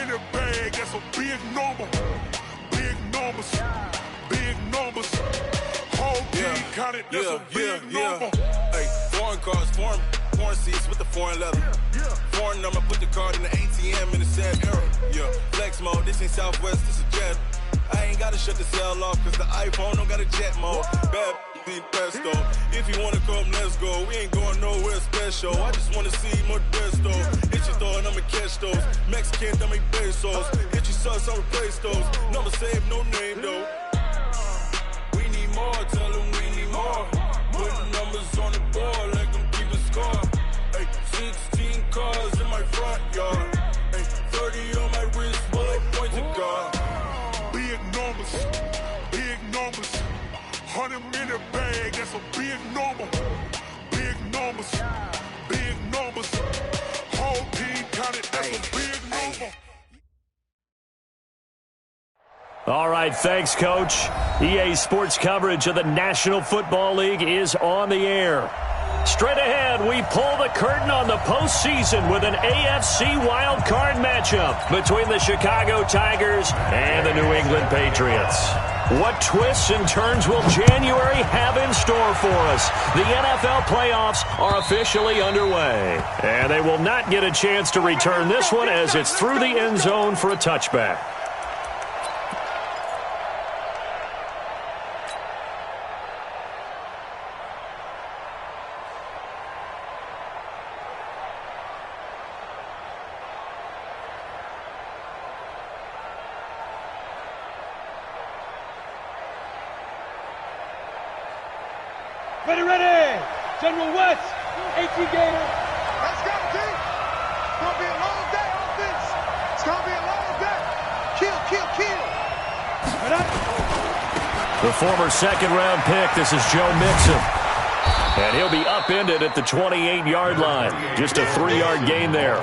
in the bag, that's a big number. Big numbers, big numbers. Whole team counted, that's a big number. Hey, foreign cars, foreign seats with the foreign leather. Foreign number, put the card in the ATM in the sad era. Yeah, flex mode, this ain't Southwest, this is jet. I ain't gotta shut the cell off, cause the iPhone don't got a jet mode. Bad need pesto. If you wanna come, let's go. We ain't going nowhere special. I just wanna see more desto. Hit your throw and I'ma catch those. Mexican, I make pesos. Hit your sauce, I'll replace those. Number save, no name though. We need more, tell them we need more. Putting numbers on the board, let them keep a score. Hey, 16 cars in my front yard. Hey, 30 on my wrist, bullet points of God. Big numbers, big numbers. 100 in the bag, that's a big number. Big numbers, big numbers. Whole team counted, that's a big number. All right, thanks, Coach. EA Sports coverage of the National Football League is on the air. Straight ahead, we pull the curtain on the postseason with an AFC wildcard matchup between the Chicago Tigers and the New England Patriots. What twists and turns will January have in store for us? The NFL playoffs are officially underway, and they will not get a chance to return this one as it's through the end zone for a touchback. Ready! General West, AT Gator. Let's go, T. It's going to be a long day on this. It's going to be a long day. Kill. The former second-round pick, this is Joe Mixon. And he'll be upended at the 28-yard line. Just a 3-yard gain there.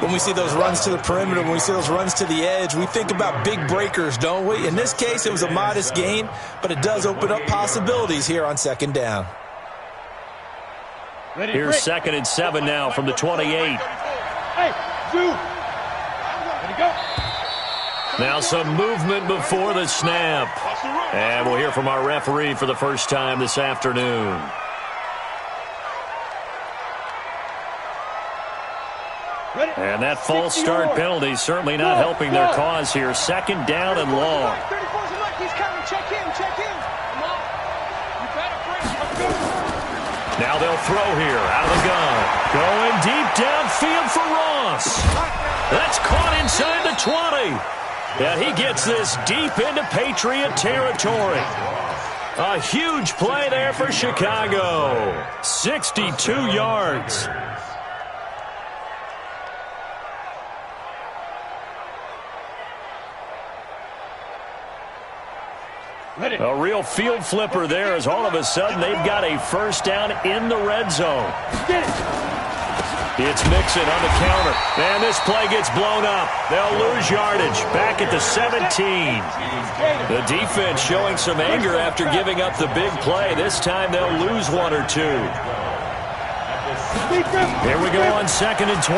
When we see those runs to the perimeter, when we see those runs to the edge, we think about big breakers, don't we? In this case, it was a modest gain, but it does open up possibilities here on second down. Here's 2nd and 7 now from the 28. Hey, Zoo. Ready, go. Now some movement before the snap. And we'll hear from our referee for the first time this afternoon. And that false start penalty certainly not helping their cause here. 2nd down and long. Now they'll throw here out of the gun. Going deep downfield for Ross. That's caught inside the 20. And he gets this deep into Patriot territory. A huge play there for Chicago. 62 yards. A real field flipper there as all of a sudden they've got a first down in the red zone. It's Mixon on the counter. And this play gets blown up. They'll lose yardage back at the 17. The defense showing some anger after giving up the big play. This time they'll lose 1 or 2. Here we go on 2nd and 12.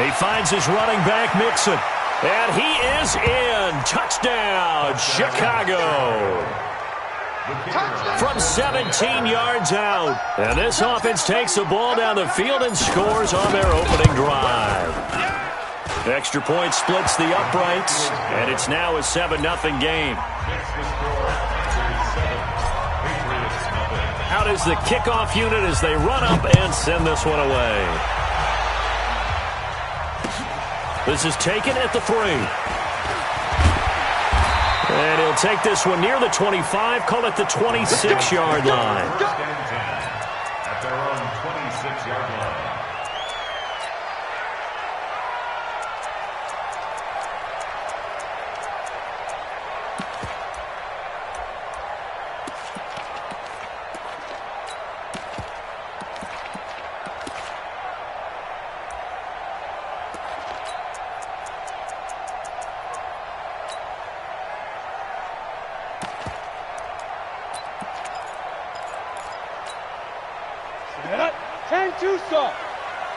He finds his running back, Mixon. And he is in. Touchdown, Chicago. From 17 yards out. And this offense takes the ball down the field and scores on their opening drive. Extra point splits the uprights, and it's now a 7-0 game. Out is the kickoff unit as they run up and send this one away. This is taken at the 3. And he'll take this one near the 25, call it the 26-yard line. At their own 26-yard line.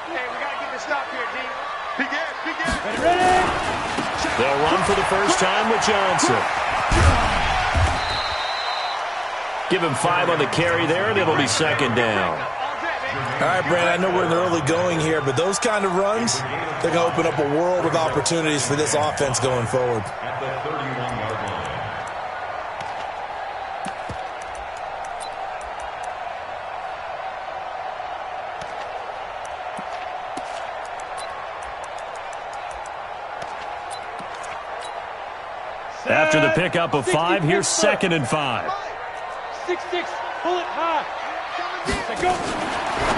Hey, we got to get this stop here, D. Begin. Ready? They'll run for the first time with Johnson. Give him 5 on the carry there, and it'll be second down. All right, Brandon, I know we're in the early going here, but those kind of runs, they're going to open up a world of opportunities for this offense going forward. At the 31-yard line. After the pickup of 5, here's 2nd and 5. 6-6, pull it high. Let's go.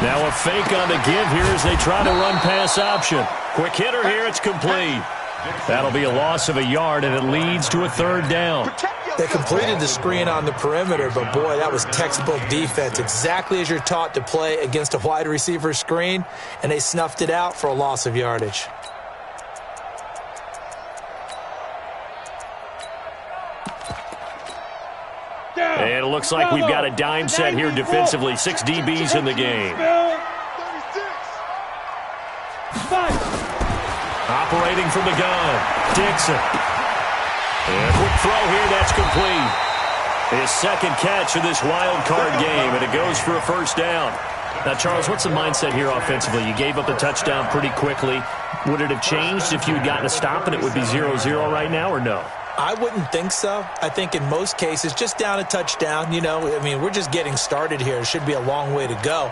Now a fake on the give here as they try to run pass option. Quick hitter here, it's complete. That'll be a loss of a yard, and it leads to a 3rd down. They completed the screen on the perimeter, but boy, that was textbook defense. Exactly as you're taught to play against a wide receiver screen, and they snuffed it out for a loss of yardage. And it looks like we've got a dime set here defensively. 6 DBs in the game. Operating from the gun, Dixon. And a quick throw here, that's complete. His 2nd catch of this wild card game, and it goes for a 1st down. Now, Charles, what's the mindset here offensively? You gave up the touchdown pretty quickly. Would it have changed if you had gotten a stop and it would be 0-0 right now, or no? I wouldn't think so. I think in most cases, just down a touchdown, you know, I mean, we're just getting started here. It should be a long way to go.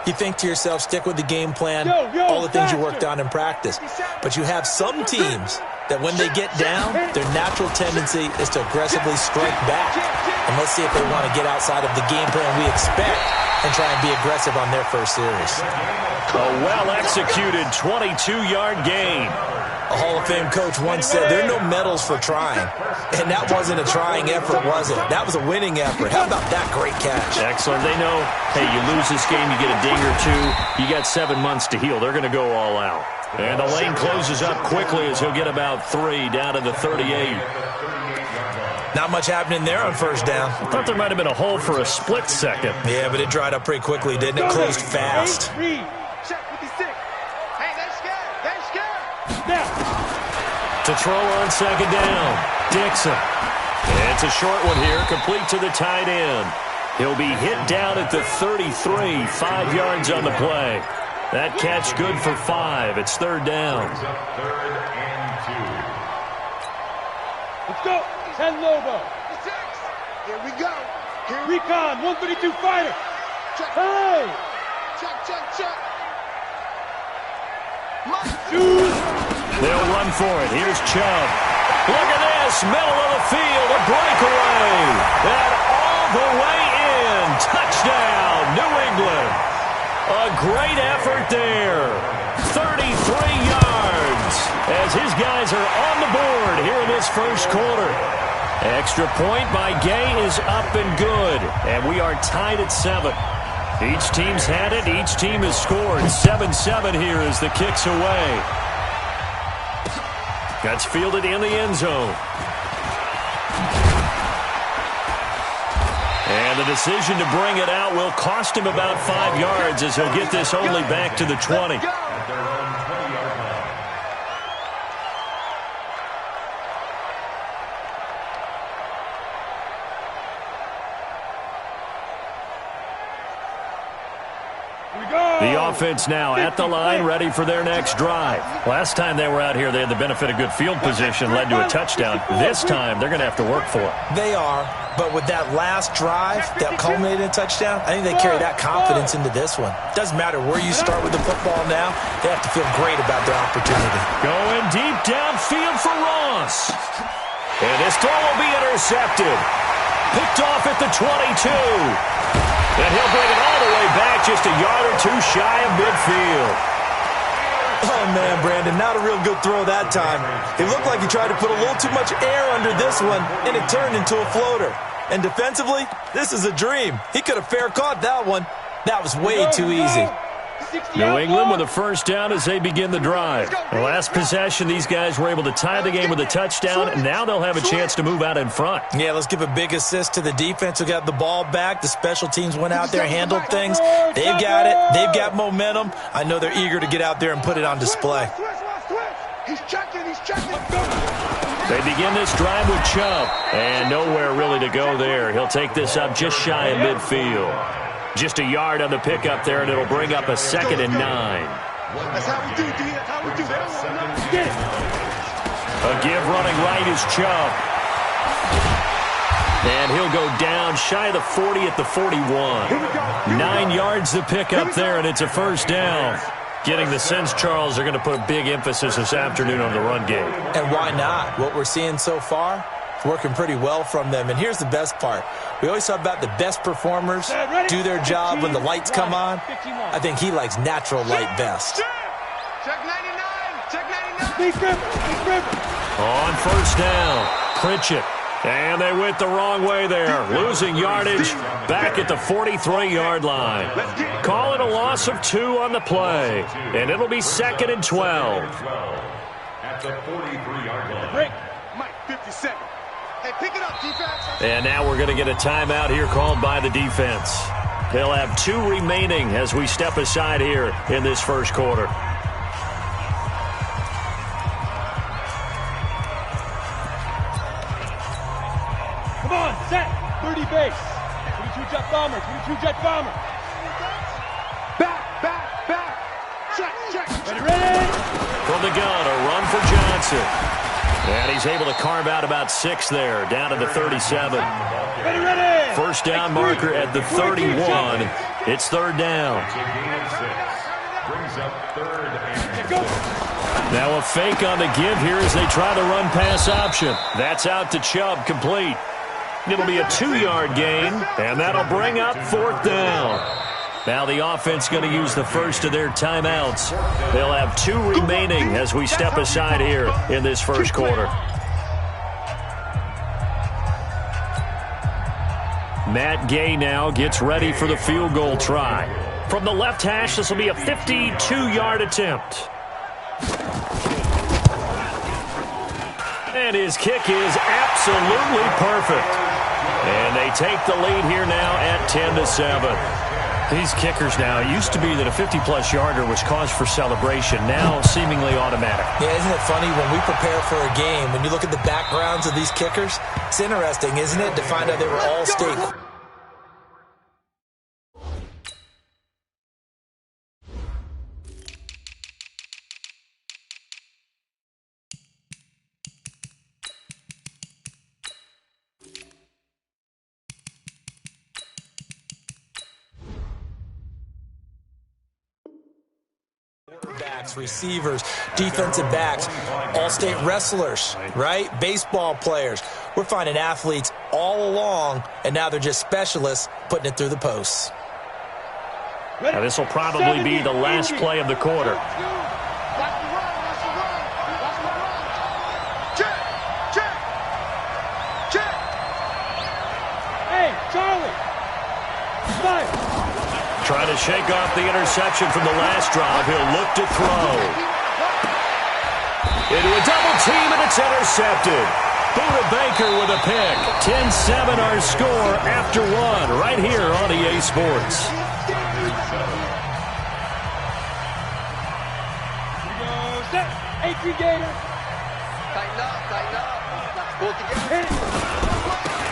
You think to yourself, stick with the game plan, all the things you worked on in practice. But you have some teams that when they get down, their natural tendency is to aggressively strike back. And let's see if they want to get outside of the game plan we expect and try and be aggressive on their first series. A well-executed 22-yard gain. A Hall of Fame coach once said, there are no medals for trying. And that wasn't a trying effort, was it? That was a winning effort. How about that great catch? Excellent. They know, hey, you lose this game, you get a ding or 2. You got 7 months to heal. They're going to go all out. And the lane closes up quickly as he'll get about 3 down to the 38. Not much happening there on 1st down. I thought there might have been a hole for a split second. Yeah, but it dried up pretty quickly, didn't it? Closed fast. To throw on 2nd down, Dixon. It's a short one here, complete to the tight end. He'll be hit down at the 33, 5 yards on the play. That catch good for 5. It's 3rd down. 3rd and 2. Let's go. 10 Lobo. Here we go. Recon, 132 fighter. Hey. Check. They'll run for it. Here's Chubb. Look at this. Middle of the field. A breakaway. And all the way in. Touchdown, New England. A great effort there. 33 yards as his guys are on the board here in this 1st quarter. Extra point by Gay is up and good. And we are tied at 7. Each team's had it. Each team has scored. 7-7 here as the kick's away. That's fielded in the end zone. And the decision to bring it out will cost him about 5 yards as he'll get this only back to the 20. At their own 20-yard line. The offense now at the line, ready for their next drive. Last time they were out here, they had the benefit of good field position, led to a touchdown. This time, they're going to have to work for it. They are, but with that last drive that culminated in a touchdown, I think they carry that confidence into this one. Doesn't matter where you start with the football now, they have to feel great about their opportunity. Going deep downfield for Ross. And this throw will be intercepted. Picked off at the 22. And he'll bring it all the way back just a yard or 2 shy of midfield. Oh, man, Brandon, not a real good throw that time. It looked like he tried to put a little too much air under this one, and it turned into a floater. And defensively, this is a dream. He could have fair caught that one. That was way too easy. New England with a first down as they begin the drive. The last possession, these guys were able to tie the game with a touchdown, and now they'll have a chance to move out in front. Yeah, let's give a big assist to the defense who got the ball back. The special teams went out there, handled things. They've got it. They've got momentum. I know they're eager to get out there and put it on display. He's checking. They begin this drive with Chubb, and nowhere really to go there. He'll take this up just shy of midfield. Just a yard on the pickup there, and it'll bring up a 2nd and 9. That's how we do, D. That's how we do. Get it. A give running right is Chubb. And he'll go down shy of the 40 at the 41. 9 yards to pick up there, and it's a first down. Getting the sense, Charles, they're going to put a big emphasis this afternoon on the run game. And why not? What we're seeing so far, it's working pretty well from them. And here's the best part. We always talk about the best performers do their job when the lights come on. I think he likes natural light best. Check 99. Check 99. On first down, Pritchett. And they went the wrong way there, losing yardage back at the 43-yard line. Call it a loss of 2 on the play, and it'll be 2nd and 12. At the 43-yard line. Break. Mike, 50-second. Hey, pick it up, defense. And now we're going to get a timeout here called by the defense. They'll have 2 remaining as we step aside here in this first quarter. Come on, set. 30 base. 22 jet bomber. 22 jet bomber. Back. Check. Ready. From the gun, a run for Johnson. And he's able to carve out about 6 there, down to the 37. Ready. First down marker at the 31. It's 3rd down. Brings up 3rd and Go. Now a fake on the give here as they try the run-pass option. That's out to Chubb, complete. It'll be a 2-yard gain, and that'll bring up 4th down. Now the offense going to use the first of their timeouts. They'll have 2 remaining as we step aside here in this first quarter. Matt Gay now gets ready for the field goal try. From the left hash, this will be a 52-yard attempt. And his kick is absolutely perfect. And they take the lead here now at 10-7. These kickers now, it used to be that a 50-plus yarder was cause for celebration, now seemingly automatic. Yeah, isn't it funny when we prepare for a game, when you look at the backgrounds of these kickers, it's interesting, isn't it, to find out they were all state. Receivers, defensive backs, all-state wrestlers, right? Baseball players. We're finding athletes all along, and now they're just specialists putting it through the posts. Now this will probably be the last play of the quarter. Check. Hey, Charlie. Fire. Trying to shake off the interception from the last drive. He'll look to throw. Into a double team, and it's intercepted. Buda Baker with a pick. 10-7 our score after 1 right here on EA Sports. Set. 18 Gator. Tighten up. Pull together.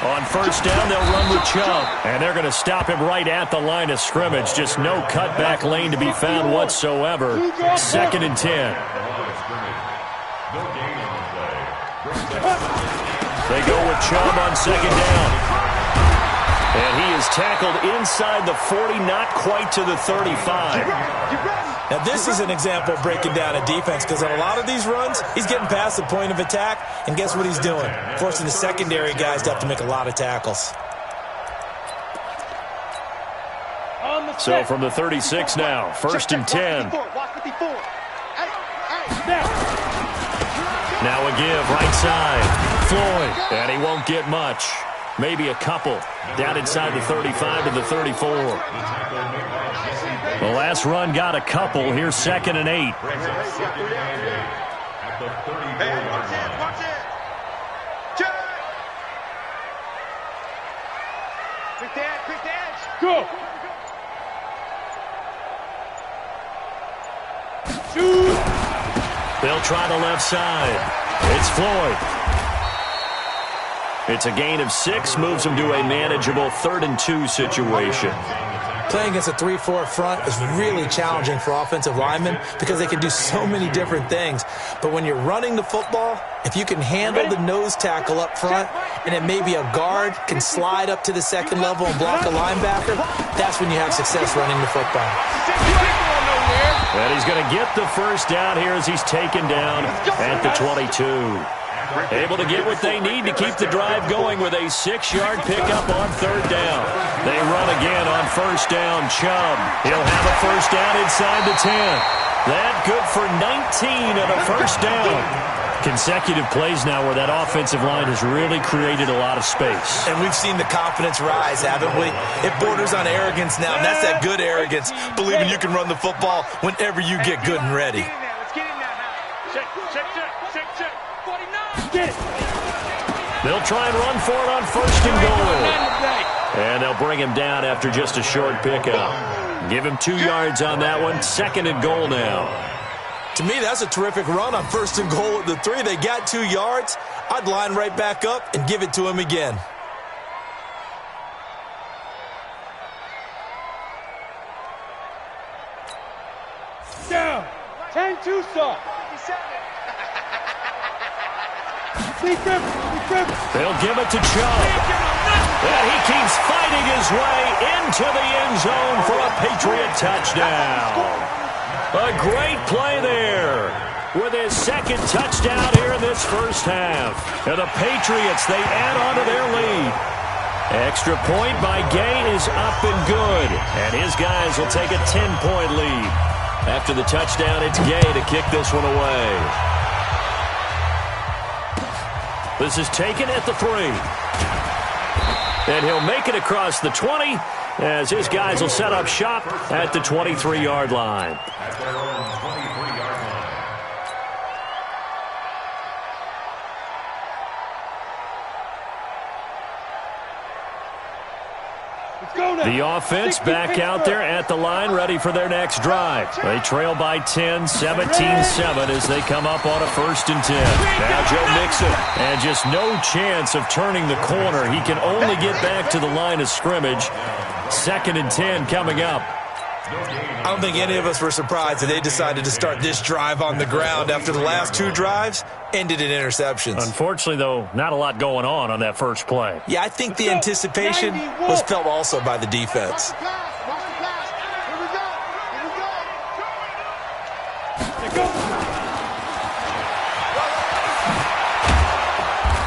On first down, they'll run with Chubb, and they're going to stop him right at the line of scrimmage. Just no cutback lane to be found whatsoever. 2nd and 10. They go with Chubb on 2nd down. And he is tackled inside the 40, not quite to the 35. Now, this is an example of breaking down a defense, because on a lot of these runs, he's getting past the point of attack, and guess what he's doing? Forcing the secondary guys to have to make a lot of tackles. So from the 36 now, 1st and 10. Now a give, right side. Floyd, and he won't get much. maybe a couple. Down inside the 35 to the 34. The last run got a couple. Here's 2nd and 8. Watch it. Quick the edge. Go. Shoot. They'll try the left side. It's Floyd. It's a gain of 6, moves them to a manageable 3rd and 2 situation. Playing against a 3-4 front is really challenging for offensive linemen because they can do so many different things. But when you're running the football, if you can handle the nose tackle up front and then maybe a guard can slide up to the 2nd level and block a linebacker, that's when you have success running the football. And he's going to get the first down here as he's taken down at the 22. Able to get what they need to keep the drive going with a 6-yard pickup on 3rd down. They run again on 1st down. Chubb. He'll have a first down inside the 10. That good for 19 and a first down. Consecutive plays now where that offensive line has really created a lot of space. And we've seen the confidence rise, haven't we? It borders on arrogance now, and that's that good arrogance, believing you can run the football whenever you get good and ready. Let's get in now. Check. 49. Get it. They'll try and run for it on 1st and goal. And they'll bring him down after just a short pickup. Give him 2 yards on that one. 2nd and goal now. To me, that's a terrific run on 1st and goal at the 3. They got 2 yards. I'd line right back up and give it to him again. Down. 10 Tucson. They'll give it to Chubb. And he keeps fighting his way into the end zone for a Patriot touchdown. A great play there with his 2nd touchdown here in this first half. And the Patriots, they add on to their lead. Extra point by Gay is up and good. And his guys will take a 10-point lead. After the touchdown, it's Gay to kick this one away. This is taken at the 3. And he'll make it across the 20 as his guys will set up shop at the 23-yard line. At their own 23-yard line. The offense back out there at the line, ready for their next drive. They trail by 10, 17-7 as they come up on a 1st and 10. Now Joe Mixon, and just no chance of turning the corner. He can only get back to the line of scrimmage. 2nd and 10 coming up. I don't think any of us were surprised that they decided to start this drive on the ground after the last 2 drives ended in interceptions. Unfortunately, though, not a lot going on that first play. Yeah, I think the anticipation was felt also by the defense.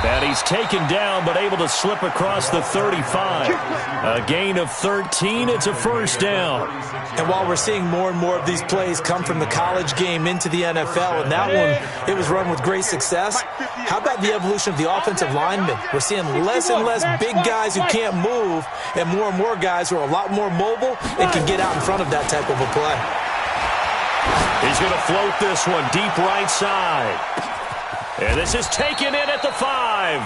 And he's taken down, but able to slip across the 35. A gain of 13. It's a first down. And while we're seeing more and more of these plays come from the college game into the NFL, and that one, it was run with great success, how about the evolution of the offensive linemen? We're seeing less and less big guys who can't move and more guys who are a lot more mobile and can get out in front of that type of a play. He's going to float this one deep right side. And this is taken in at the 5.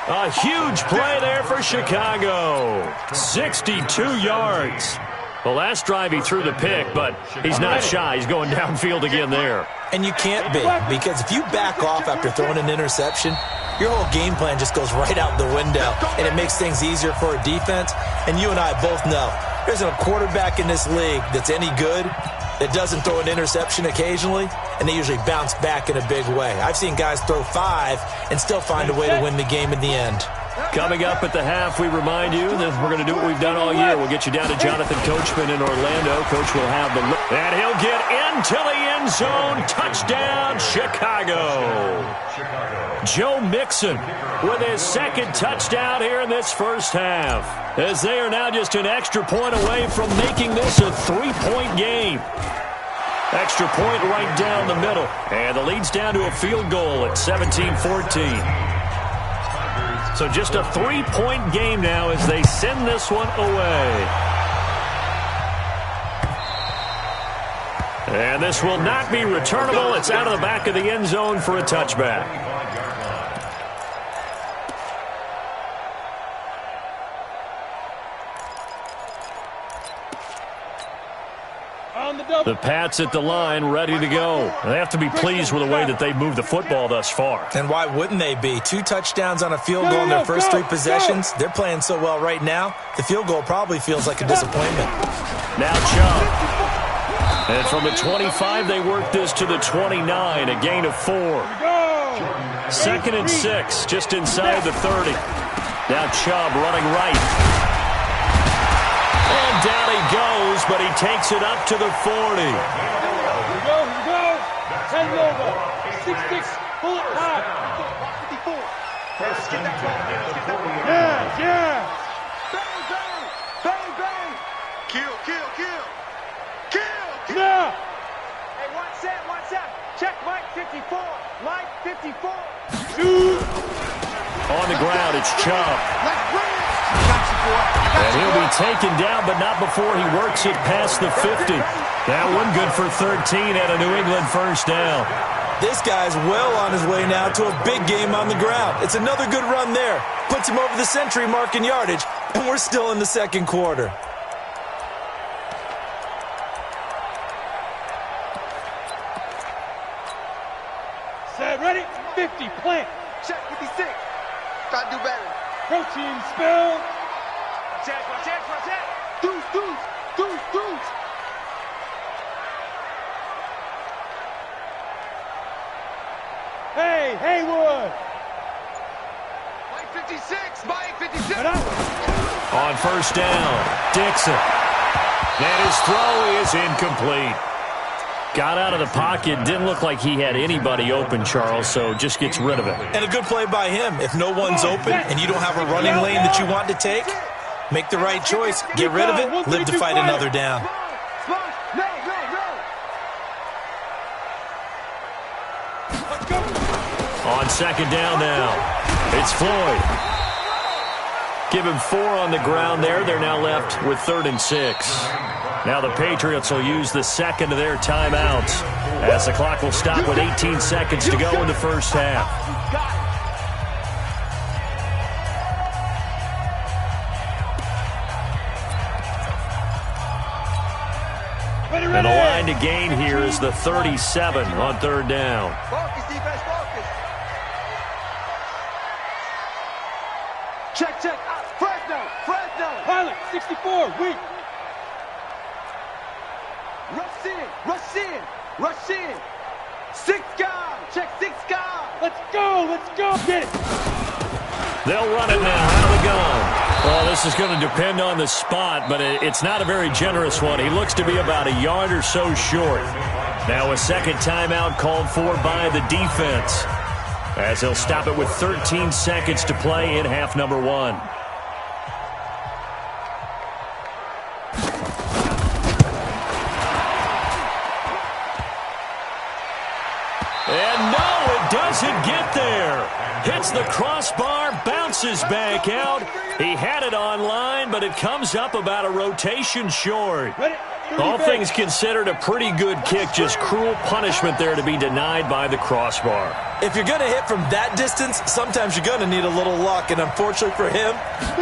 A huge play there for Chicago. 62 yards. The last drive he threw the pick, but he's not shy. He's going downfield again there. And you can't be, because if you back off after throwing an interception, your whole game plan just goes right out the window, and it makes things easier for a defense. And you and I both know there's a quarterback in this league that's any good that doesn't throw an interception occasionally, and they usually bounce back in a big way. I've seen guys throw 5 and still find a way to win the game in the end. Coming up at the half, we remind you that we're going to do what we've done all year. We'll get you down to Jonathan Coachman in Orlando. Coach will have the look. And he'll get into the end zone. Touchdown, Chicago. Joe Mixon with his 2nd touchdown here in this first half, as they are now just an extra point away from making this a 3-point game. Extra point right down the middle. And the lead's down to a field goal at 17-14. So just a 3-point game now as they send this one away. And this will not be returnable. It's out of the back of the end zone for a touchback. The Pats at the line, ready to go. They have to be pleased with the way that they've moved the football thus far. And why wouldn't they be? 2 touchdowns on a field goal in their first 3 possessions. They're playing so well right now, the field goal probably feels like a disappointment. Now Chubb. And from the 25, they work this to the 29, a gain of 4. 2nd and 6, just inside the 30. Now Chubb running right. And down he goes, but he takes it up to the 40. Here we go. 10 over. 6-6. Pull it high. 54. Let's get that ball. Yeah. Bang, bang. Kill. Yeah. Hey, one set. Check Mike 54. Mike 54. Shoot. On the ground, it's Chubb. Let's bring it. And he'll be taken down, but not before he works it past the 50. That one good for 13 and a New England first down. This guy's well on his way now to a big game on the ground. It's another good run there. Puts him over the century mark in yardage, and we're still in the second quarter. Set, ready? 50, plant. Check 56. Gotta do better. Protein spill. Check. Deuce. Hey, Haywood. Mike 56. On first down, Dixon. And his throw is incomplete. Got out of the pocket. Didn't look like he had anybody open, Charles, so just gets rid of it. And a good play by him. If no one's open and you don't have a running lane that you want to take, make the right choice. Get rid of it. Live to fight another down. On second down now, it's Floyd. Give him 4 on the ground there. They're now left with 3rd and 6. Now the Patriots will use the second of their timeouts as the clock will stop with 18 seconds to go in the first half. And the line to gain here is the 37 on 3rd down. Focus, defense, focus. Check. Fresno. Pilot, 64, weak. Rush in. 6 guys. Check 6 guys. Let's go. Get it. They'll run it now out of the gun. Well, this is going to depend on the spot, but it's not a very generous one. He looks to be about a yard or so short. Now a second timeout called for by the defense, as they'll stop it with 13 seconds to play in half number 1. And no, it doesn't get there. Hits the crossbar, bounces back out. He had it on line, but it comes up about a rotation short. All things considered, a pretty good kick. Just cruel punishment there to be denied by the crossbar. If you're going to hit from that distance, sometimes you're going to need a little luck. And unfortunately for him,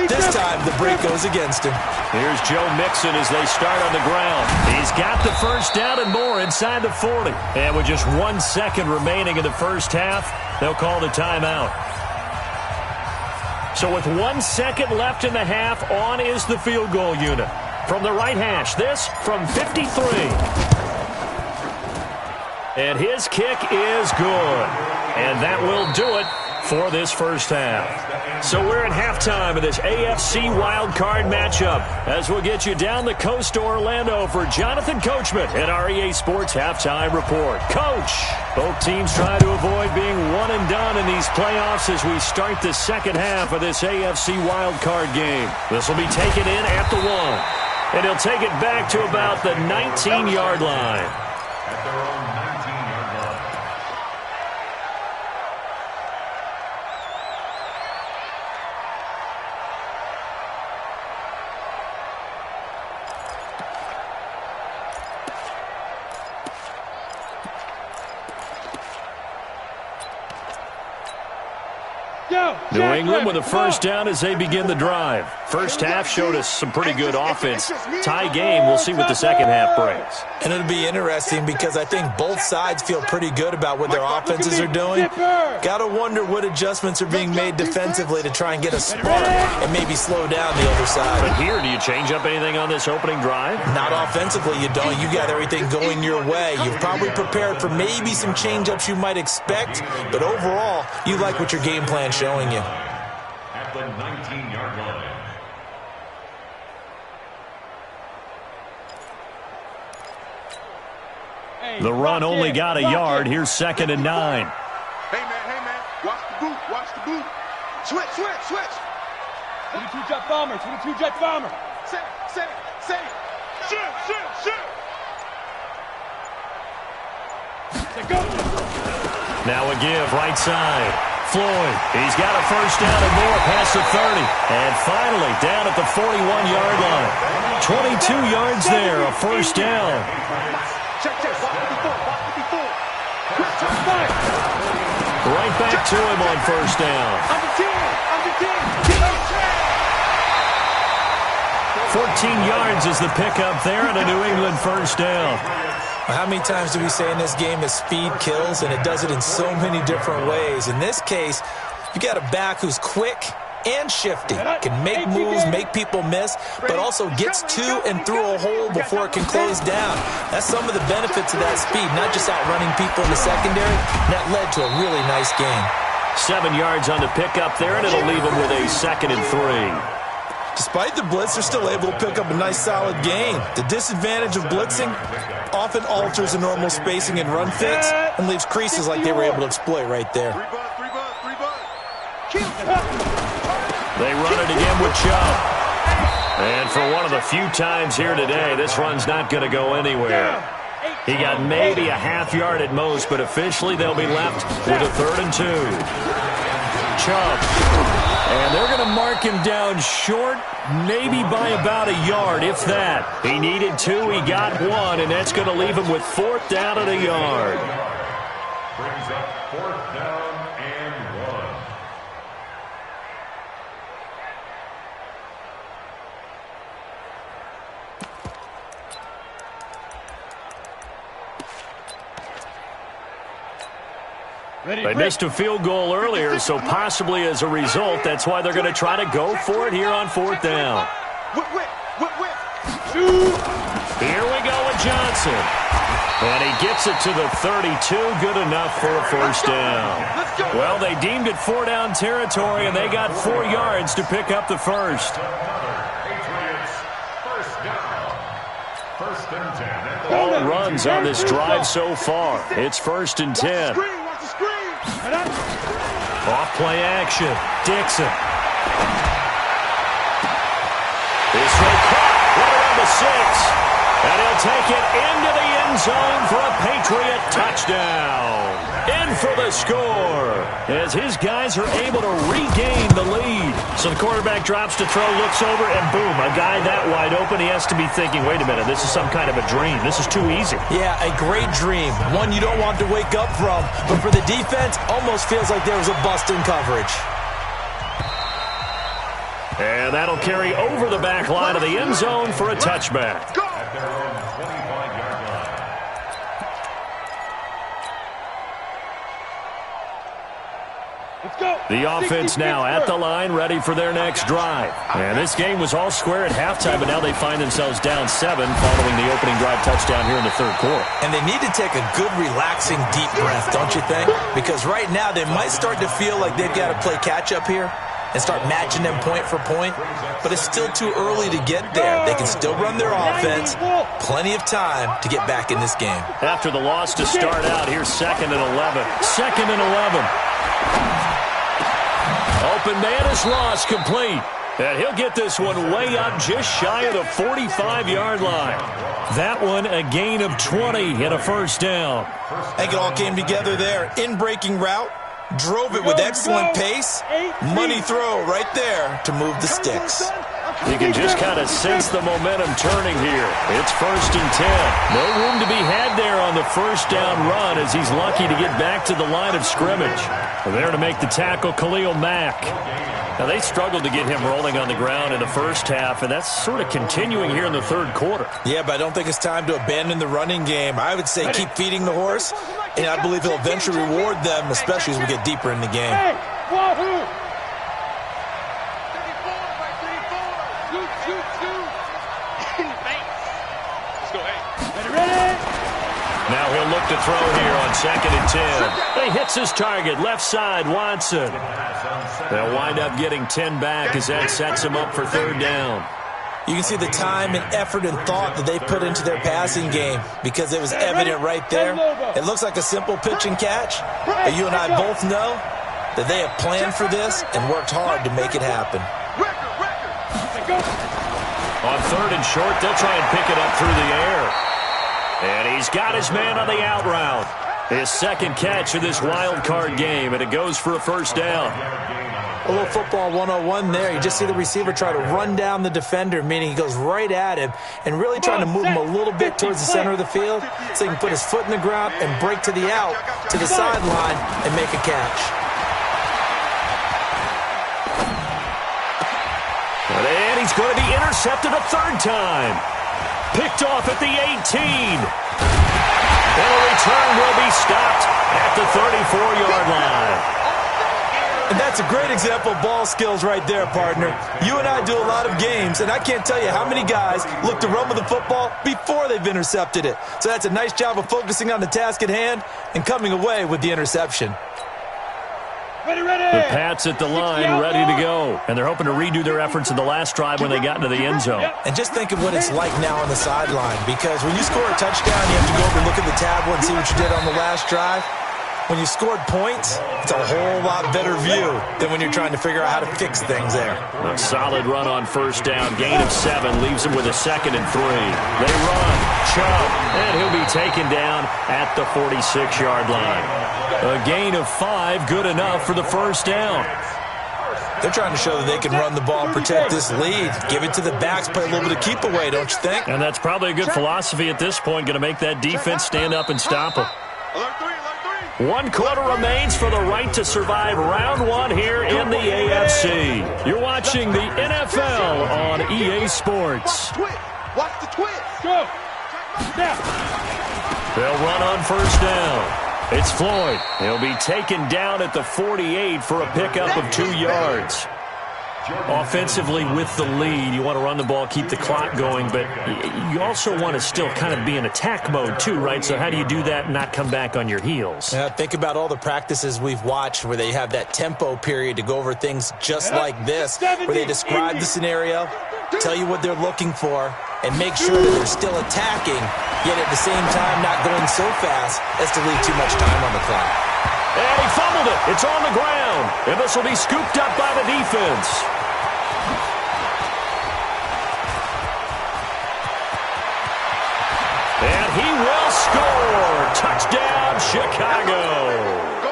this time the break goes against him. Here's Joe Mixon as they start on the ground. He's got the first down and more inside the 40. And with just 1 second remaining in the first half, they'll call the timeout. So with 1 second left in the half, on is the field goal unit. From the right hash, this from 53. And his kick is good. And that will do it for this first half. So we're at halftime of this AFC wildcard matchup as we'll get you down the coast to Orlando for Jonathan Coachman at our EA Sports Halftime Report. Coach, both teams try to avoid being one and done in these playoffs as we start the second half of this AFC wildcard game. This will be taken in at the 1. And he'll take it back to about the 19-yard line. At their own 19-yard line. New England with a first down as they begin the drive. First half showed us some pretty good offense. Tie game, we'll see what the second half brings. And it'll be interesting because I think both sides feel pretty good about what their offenses are doing. Got to wonder what adjustments are being made defensively to try and get a spark and maybe slow down the other side. But here, do you change up anything on this opening drive? Not offensively, you don't. You got everything going your way. You've probably prepared for maybe some change-ups you might expect, but overall, you like what your game plan's showing you. At the 19-yard line. The run only got a yard. Here's 2nd and 9. Hey, man. Watch the boot. Watch the boot. Switch. 22 jet bomber. 22 jet bomber. Set it. Shoot. Go. Now a give, right side. Floyd, he's got a first down and more past the 30. And finally, down at the 41-yard line. 22 yards there, a first down. Check. Watch the before. Right back to him on first down. I'm the 10. 14 yards is the pickup there and a New England first down. How many times do we say in this game that speed kills, and it does it in so many different ways? In this case, you got a back who's quick and shifty, can make moves, make people miss, but also gets to and through a hole before it can close down. That's some of the benefits of that speed, not just outrunning people in the secondary. That led to a really nice game. 7 yards on the pickup there, and it'll leave him with a 2nd and 3. Despite the blitz, they're still able to pick up a nice, solid gain. The disadvantage of blitzing often alters the normal spacing and run fits and leaves creases like they were able to exploit right there. 3 bud. They run it again with Chubb. And for one of the few times here today, this run's not going to go anywhere. He got maybe a half yard at most, but officially they'll be left with a 3rd and 2. Chubb. And they're going to mark him down short, maybe by about a yard, if that. He needed 2, he got 1, and that's going to leave him with 4th down and a yard. Brings up 4th down and 1. They missed a field goal earlier, so possibly as a result, that's why they're going to try to go for it here on 4th down. Here we go with Johnson. And he gets it to the 32, good enough for a first down. Well, they deemed it 4-down territory, and they got 4 yards to pick up the first. Patriots, first down. 1st and 10. All runs on this drive so far. It's 1st and 10. Off play action. Dixon. This one caught right around the 6. And he'll take it into the end zone for a Patriot touchdown. In for the score as his guys are able to regain the lead. So the quarterback drops to throw, looks over, and boom, a guy that wide open, he has to be thinking, wait a minute, this is some kind of a dream. This is too easy. Yeah, a great dream. One you don't want to wake up from. But for the defense, almost feels like there was a bust in coverage. And that'll carry over the back line of the end zone for a touchback. At their own 25-yard line. Let's go. The offense now at the line, ready for their next drive. And this game was all square at halftime, but now they find themselves down 7 following the opening drive touchdown here in the 3rd quarter. And they need to take a good, relaxing, deep breath, don't you think? Because right now they might start to feel like they've got to play catch-up here and start matching them point for point, but it's still too early to get there. They can still run their offense. Plenty of time to get back in this game. After the loss to start out, here's 2nd and 11. 2nd and 11. Open man is lost, complete. And he'll get this one way up just shy of the 45-yard line. That one a gain of 20 and a first down. I think it all came together there. In-breaking route. Drove it with excellent pace. Money throw right there to move the sticks. You can just kind of sense the momentum turning here. It's 1st and 10. No room to be had there on the first down run as he's lucky to get back to the line of scrimmage. There to make the tackle, Khalil Mack. Now, they struggled to get him rolling on the ground in the first half, and that's sort of continuing here in the third quarter. Yeah, but I don't think it's time to abandon the running game. I would say keep feeding the horse, and I believe he'll eventually reward them, especially as we get deeper in the game. Hey, Wahoo! Now he'll look to throw here on 2nd and 10. He hits his target, left side, Watson. They'll wind up getting 10 back as that sets him up for 3rd down. You can see the time and effort and thought that they put into their passing game because it was evident right there. It looks like a simple pitch and catch, but you and I both know that they have planned for this and worked hard to make it happen. On 3rd and short, they'll try and pick it up through the air. And he's got his man on the out route. His 2nd catch of this wild card game, and it goes for a 1st down. A little football 101 there. You just see the receiver try to run down the defender, meaning he goes right at him and really trying to move him a little bit towards the center of the field so he can put his foot in the ground and break to the out, to the sideline, and make a catch. And he's going to be intercepted a 3rd time. Picked off at the 18. And a return will be stopped at the 34-yard line. And that's a great example of ball skills right there, partner. You and I do a lot of games, and I can't tell you how many guys look to run with the football before they've intercepted it. So that's a nice job of focusing on the task at hand and coming away with the interception. The Pats at the line, ready to go. And they're hoping to redo their efforts in the last drive when they got into the end zone. And just think of what it's like now on the sideline, because when you score a touchdown, you have to go over and look at the tablet and see what you did on the last drive. When you scored points, it's a whole lot better view than when you're trying to figure out how to fix things there. A solid run on 1st down. Gain of 7 leaves him with a 2nd and 3. They run, Chubb, and he'll be taken down at the 46-yard line. A gain of 5, good enough for the 1st down. They're trying to show that they can run the ball and protect this lead. Give it to the backs, play a little bit of keep away, don't you think? And that's probably a good philosophy at this point, going to make that defense stand up and stop them. 1 quarter remains for the right to survive round 1 here in the AFC. You're watching the NFL on EA Sports. Watch the twist. Go. They'll run on 1st down. It's Floyd. He'll be taken down at the 48 for a pickup of 2 yards. Offensively with the lead, you want to run the ball, keep the clock going, but you also want to still kind of be in attack mode too, right? So how do you do that and not come back on your heels? Yeah, think about all the practices we've watched where they have that tempo period to go over things just like this, where they describe the scenario, tell you what they're looking for, and make sure that they're still attacking, yet at the same time not going so fast as to leave too much time on the clock. And he fumbled it. It's on the ground. And this will be scooped up by the defense. And he will score. Touchdown, Chicago.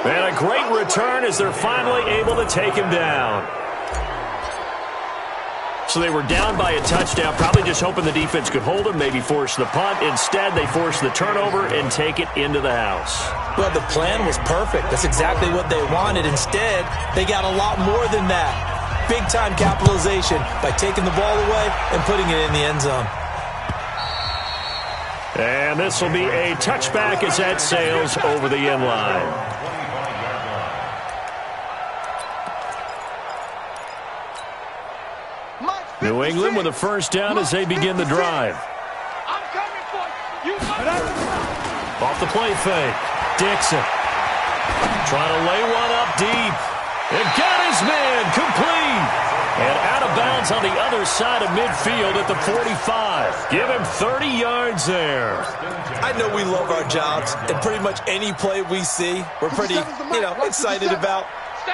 And a great return as they're finally able to take him down. So they were down by a touchdown, probably just hoping the defense could hold them, maybe force the punt. Instead, they forced the turnover and take it into the house. Well, the plan was perfect. That's exactly what they wanted. Instead, they got a lot more than that. Big-time capitalization by taking the ball away and putting it in the end zone. And this will be a touchback as that sails over the end line. New England with a 1st down as they begin the drive. I'm coming for you. Off the play fake. Dixon trying to lay one up deep. And got his man complete. And out of bounds on the other side of midfield at the 45. Give him 30 yards there. I know we love our jobs, and pretty much any play we see, we're pretty, excited about.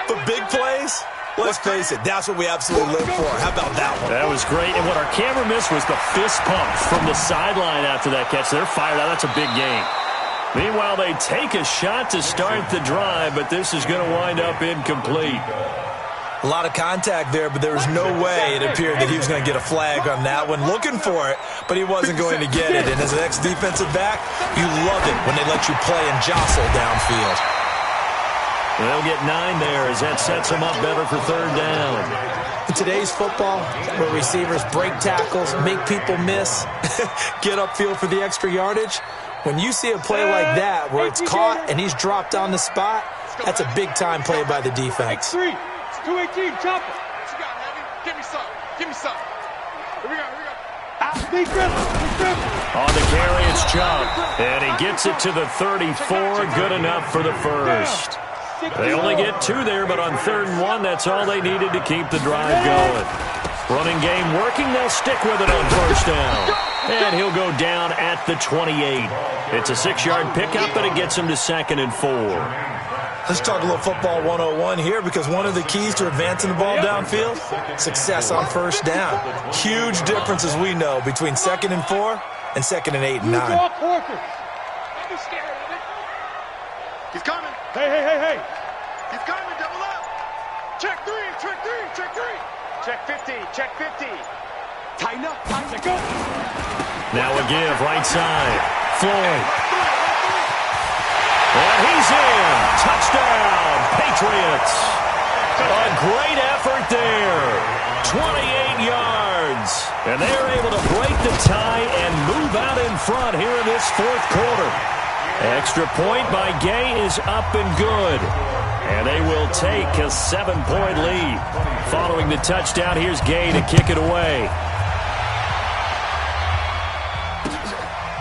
But big plays, let's face it, that's what we absolutely live for. How about that one? That was great. And what our camera missed was the fist pump from the sideline after that catch. They're fired out. That's a big game. Meanwhile, they take a shot to start the drive, but this is going to wind up incomplete. A lot of contact there, but there was no way it appeared that he was going to get a flag on that one. Looking for it, but he wasn't going to get it. And as an ex-defensive back, you love it when they let you play and jostle downfield. They'll get 9 there as that sets them up better for third down. In today's football, where receivers break tackles, make people miss, get upfield for the extra yardage, when you see a play like that where it's caught and he's dropped on the spot, that's a big-time play by the defense. 218, chopper. What you got, Heavy? Give me some. Give me some. Here we go. Big dribble. On the carry, it's Chubb. And he gets it to the 34. Good enough for the first. They only get 2 there, but on 3rd and 1, that's all they needed to keep the drive going. Running game working. They'll stick with it on 1st down. And he'll go down at the 28. It's a 6-yard pickup, and it gets him to 2nd and 4. Let's talk a little football 101 here, because one of the keys to advancing the ball downfield, success on 1st down. Huge difference, as we know, between 2nd and 4 and 2nd and 8 and 9. He's coming. Hey. He's coming. Double up. Check 3. Check 50. Check 50. Tighten up. Now a give, right side. Floyd. And he's in. Touchdown, Patriots. A great effort there. 28 yards. And they're able to break the tie and move out in front here in this 4th quarter. Extra point by Gay is up and good. And they will take a 7-point lead. Following the touchdown, here's Gay to kick it away.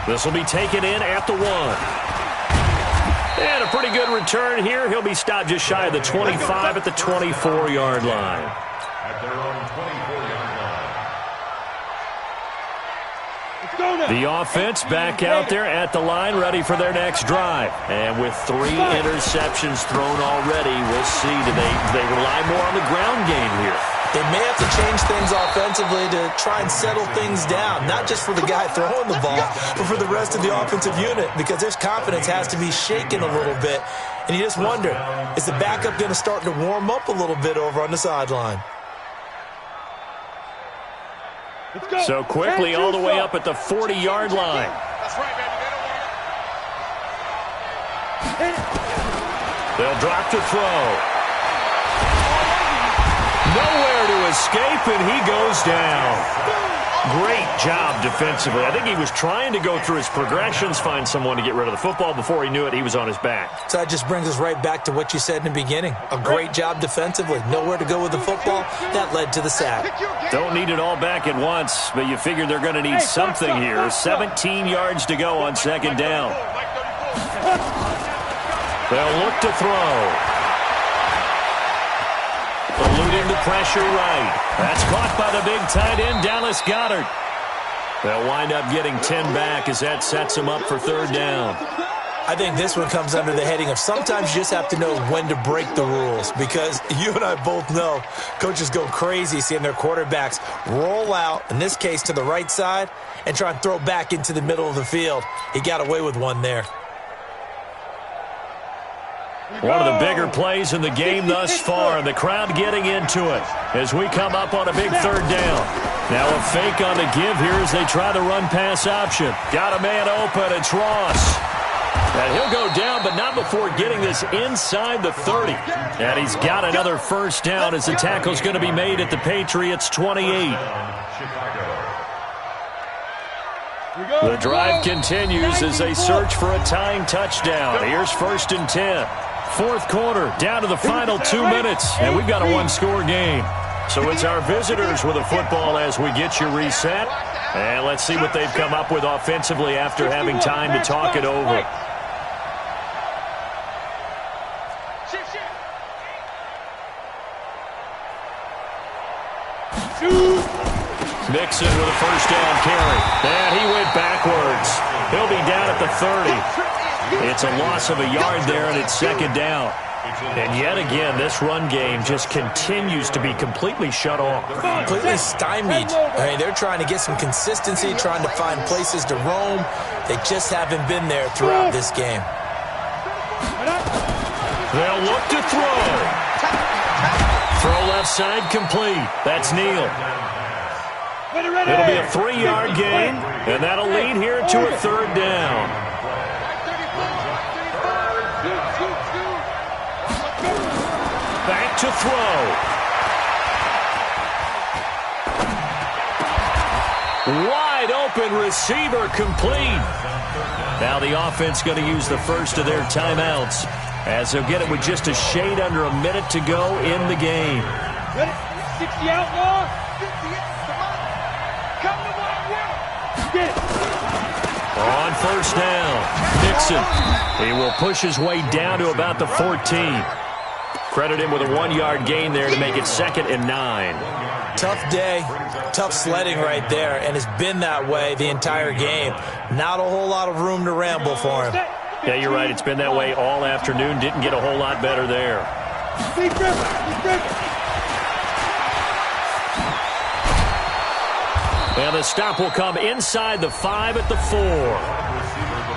This will be taken in at the 1. And a pretty good return here. He'll be stopped just shy of the 25 at the 24-yard line. At their own 24-yard line. The offense back out there at the line, ready for their next drive. And with 3 interceptions thrown already, we'll see. Do they rely more on the ground game here? They may have to change things offensively to try and settle things down, not just for the guy throwing the ball, but for the rest of the offensive unit, because their confidence has to be shaken a little bit. And you just wonder, is the backup going to start to warm up a little bit over on the sideline? So quickly all the way up at the 40-yard line. That's right, baby. They don't want it. They'll drop to throw. Nowhere to escape, and he goes down. Great job defensively. I think he was trying to go through his progressions, find someone to get rid of the football. Before he knew it, he was on his back. So that just brings us right back to what you said in the beginning. A great job defensively. Nowhere to go with the football. That led to the sack. Don't need it all back at once, but you figure they're going to need something here. 17 yards to go on 2nd down. They'll look to throw. Eluding the pressure right. That's caught by the big tight end, Dallas Goedert. They'll wind up getting 10 back as that sets them up for 3rd down. I think this one comes under the heading of sometimes you just have to know when to break the rules, because you and I both know coaches go crazy seeing their quarterbacks roll out, in this case to the right side, and try and throw back into the middle of the field. He got away with one there. One of the bigger plays in the game thus far, and the crowd getting into it as we come up on a big 3rd down. Now a fake on the give here as they try the run-pass option. Got a man open. It's Ross. And he'll go down, but not before getting this inside the 30. And he's got another 1st down as the tackle's going to be made at the Patriots' 28. The drive continues as they search for a tying touchdown. Here's 1st and 10. 4th quarter, down to the final 2 minutes, and we've got a 1-score game. So it's our visitors with a football as we get you reset. And let's see what they've come up with offensively after having time to talk it over. Mixon with a 1st down carry. And he went backwards. He'll be down at the 30. It's a loss of a yard there, and it's 2nd down. And yet again, this run game just continues to be completely shut off. Completely stymied. I mean, they're trying to get some consistency, trying to find places to roam. They just haven't been there throughout this game. They'll look to throw. Throw left left side complete. That's Neal. It'll be a 3-yard gain, and that'll lead here to a 3rd down. Back to throw. Wide open receiver complete. Now the offense going to use the first of their timeouts, as they'll get it with just a shade under a minute to go in the game. 60 out, Law. 58. Come to what I want. Get it. On 1st down, Dixon. He will push his way down to about the 14. Credit him with a 1-yard gain there to make it 2nd and 9. Tough day, tough sledding right there, and it's been that way the entire game. Not a whole lot of room to ramble for him. Yeah, you're right. It's been that way all afternoon. Didn't get a whole lot better there. And the stop will come inside the 5 at the 4.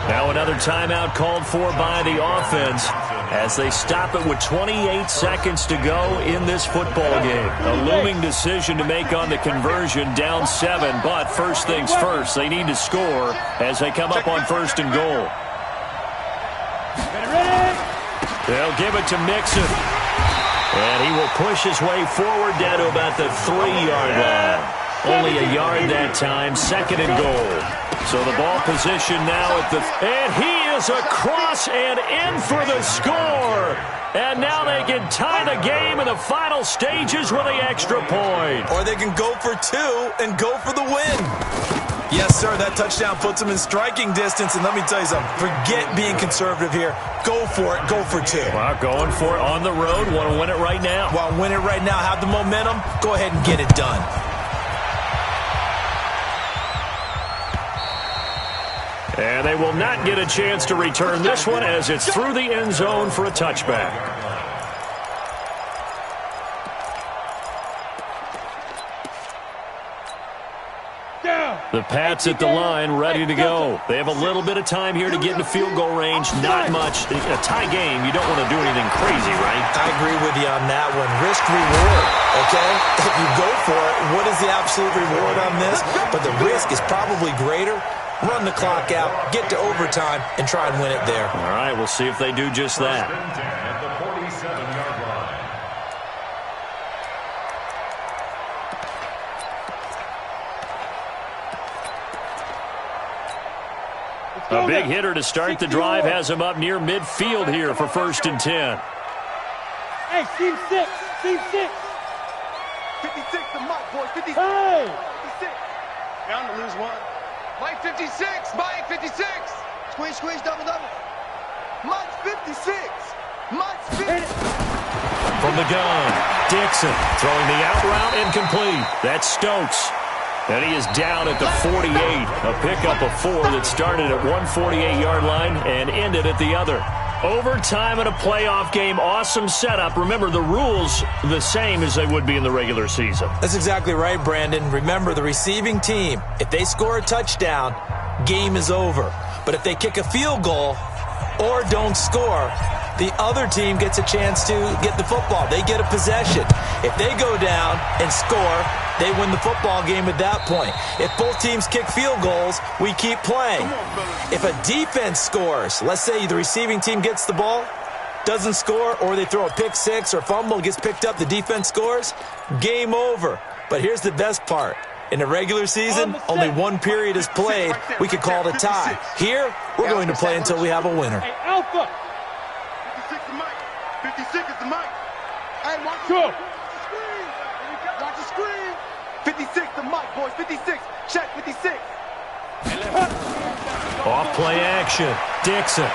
Now another timeout called for by the offense as they stop it with 28 seconds to go in this football game. A looming decision to make on the conversion, down 7, but first things first, they need to score as they come up on 1st and goal. They'll give it to Mixon, and he will push his way forward down to about the 3-yard line. Only a yard that time, 2nd and goal. So the ball position now at the... And he is across and in for the score. And now they can tie the game in the final stages with the extra point. Or they can go for 2 and go for the win. Yes, sir, that touchdown puts them in striking distance. And let me tell you something, forget being conservative here. Go for it, go for 2. Well, going for it on the road. Want to win it right now. Want to win it right now, have the momentum, go ahead and get it done. And they will not get a chance to return this one as it's through the end zone for a touchback. The Pats at the line, ready to go. They have a little bit of time here to get into field goal range. Not much. A tie game, you don't want to do anything crazy, right? I agree with you on that one. Risk reward, okay? If you go for it, what is the absolute reward on this? But the risk is probably greater. Run the clock out, get to overtime, and try and win it there. All right, we'll see if they do just that. At the 47-yard line. A big hitter to start the drive has him up near midfield here for 1st and 10. Hey, team 6, team 6. 56 to Mike, boys, 56. Hey! 56. Bound to lose one. Mike 56, Mike 56. Squeeze, squeeze, double, double. Mike's 56. Mike's 50. From the gun, Dixon throwing the out route incomplete. That's Stokes. And he is down at the 48. A pickup of 4 that started at 148-yard line and ended at the other. Overtime in a playoff game, awesome setup. Remember, the rules the same as they would be in the regular season. That's exactly right, Brandon. Remember, the receiving team, if they score a touchdown, game is over. But if they kick a field goal or don't score, the other team gets a chance to get the football. They get a possession. If they go down and score, they win the football game at that point. If both teams kick field goals, we keep playing. If a defense scores, let's say the receiving team gets the ball, doesn't score, or they throw a pick 6 or fumble, gets picked up, the defense scores, game over. But here's the best part. In the regular season, only 1 period is played. We could call it a tie. Here, we're going to play until we have a winner. Hey, Alpha! 56 to Mike. 56 is to Mike. Hey, watch Go! Watch the screen. 56 to Mike, boys. 56. Check 56. Off play action. Dixon.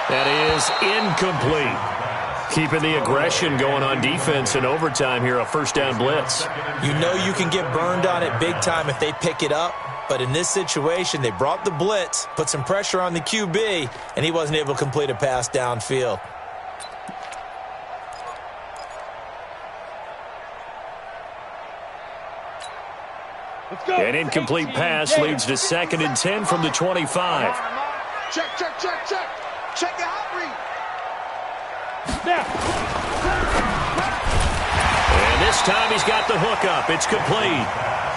That is incomplete. Keeping the aggression going on defense in overtime here, a 1st down blitz. You know you can get burned on it big time if they pick it up. But in this situation, they brought the blitz, put some pressure on the QB, and he wasn't able to complete a pass downfield. An incomplete pass leads to 2nd and 10 from the 25. Check, check, check, check. Check the hot read. Now. This time he's got the hook up. It's complete.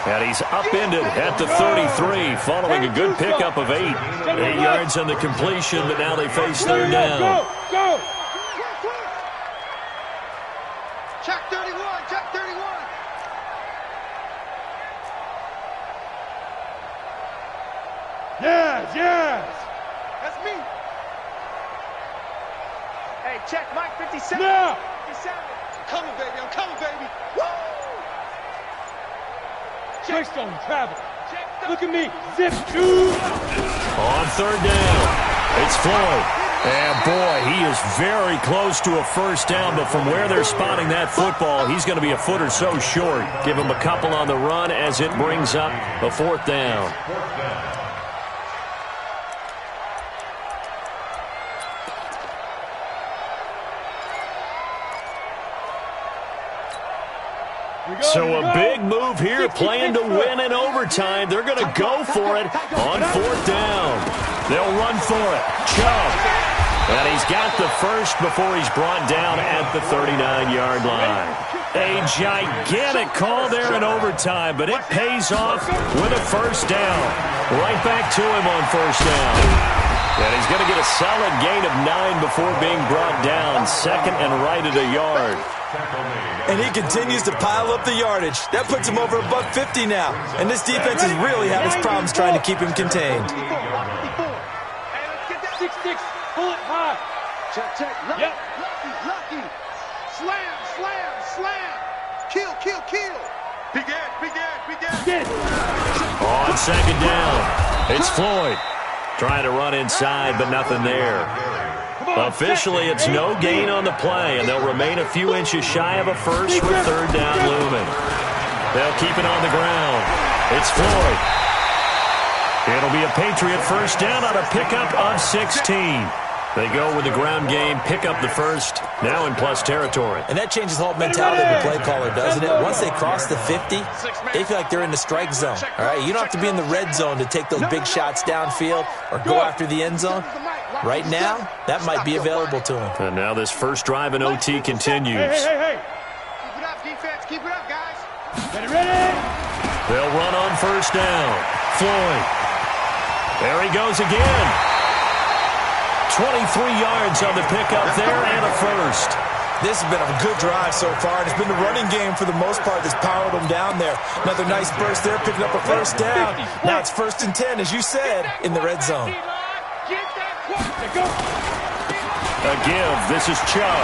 And he's upended at the 33 following a good pickup of 8. 8 yards on the completion, but now they face third down. Go! Check 31, check 31. Yes! That's me. Hey, check Mike 57. Now! 57. I'm coming, baby. Woo! Chase on travel. Look at me. Zip 2. On third down, it's Floyd. And boy, he is very close to a first down, but from where they're spotting that football, he's going to be a foot or so short. Give him a couple on the run as it brings up a fourth down. So a big move here, playing to win in overtime. They're going to go for it on fourth down. They'll run for it. Chubb. And he's got the first before he's brought down at the 39-yard line. A gigantic call there in overtime, but it pays off with a first down. Right back to him on first down. And he's going to get a solid gain of 9 before being brought down. Second and right at a yard. And he continues to pile up the yardage. That puts him over $150 now. And this defense has really had its problems trying to keep him contained. 6-6, pull it high. Check. Lucky. Slam. Kill. Big Ed. On second down, it's Floyd. Trying to run inside, but nothing there. Officially, it's no gain on the play, and they'll remain a few inches shy of a first with third down looming. They'll keep it on the ground. It's Floyd. It'll be a Patriot first down on a pickup of 16. They go with the ground game, pick up the first, now in plus territory. And that changes the whole mentality of the play caller, doesn't it? Once they cross the 50, they feel like they're in the strike zone. All right, you don't have to be in the red zone to take those big shots downfield or go after the end zone. Right now, that might be available to them. And now this first drive in OT continues. Hey. Keep it up, defense. Keep it up, guys. Ready? They'll run on first down. Floyd. There he goes again. 23 yards on the pickup there and a first. This has been a good drive so far, and it's been the running game for the most part that's powered them down there. Another nice burst there, picking up a first down. Now it's 1st and 10, as you said, in the red zone. A give. This is Chubb.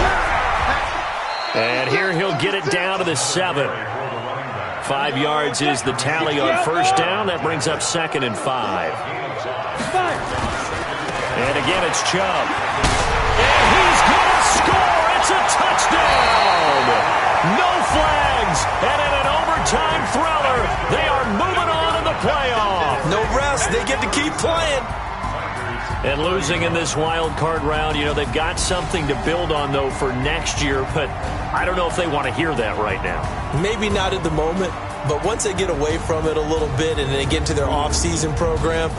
And here he'll get it down to the 7. 5 yards is the tally on first down. That brings up 2nd and 5. And again, it's Chubb. And he's going to score. It's a touchdown. No flags. And in an overtime thriller, they are moving on in the playoff. No rest. They get to keep playing. And losing in this wild card round, you know, they've got something to build on, though, for next year. But I don't know if they want to hear that right now. Maybe not at the moment. But once they get away from it a little bit and they get into their off-season program,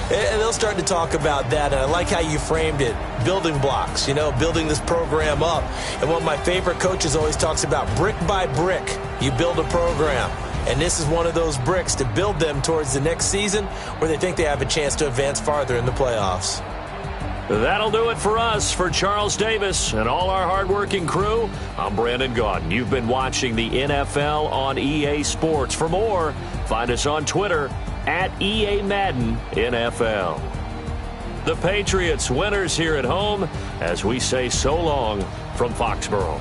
and they'll start to talk about that. And I like how you framed it. Building blocks, you know, building this program up. And one of my favorite coaches always talks about brick by brick, you build a program. And this is one of those bricks to build them towards the next season where they think they have a chance to advance farther in the playoffs. That'll do it for us. For Charles Davis and all our hardworking crew, I'm Brandon Gaudin. You've been watching the NFL on EA Sports. For more, find us on Twitter at EA Madden NFL. The Patriots winners here at home as we say so long from Foxborough.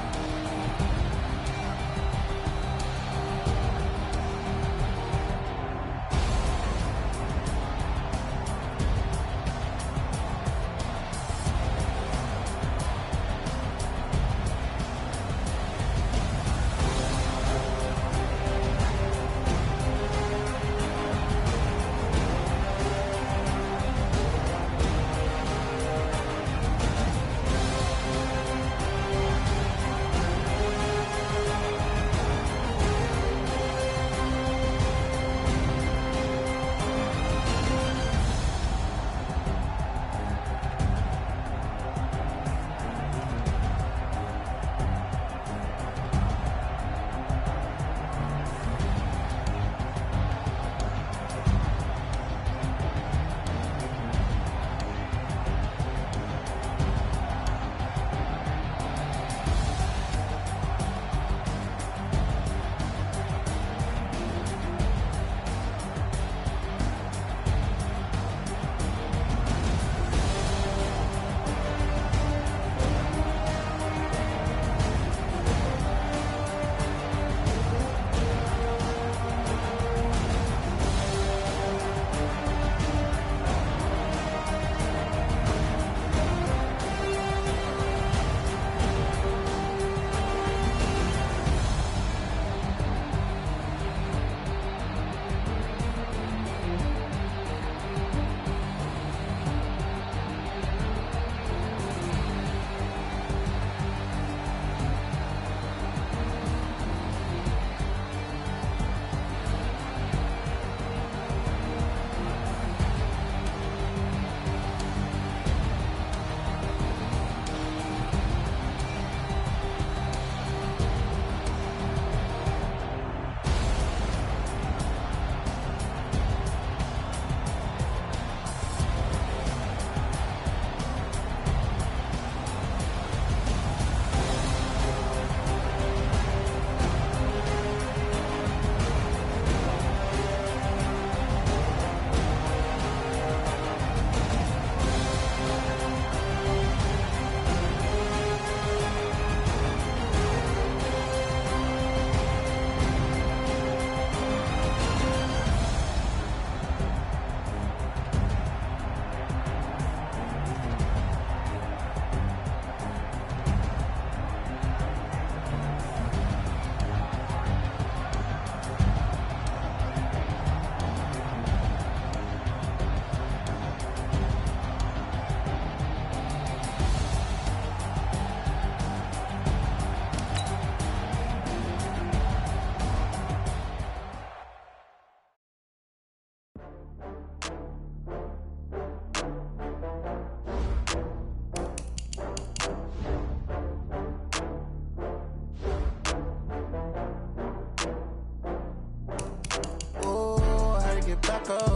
taco.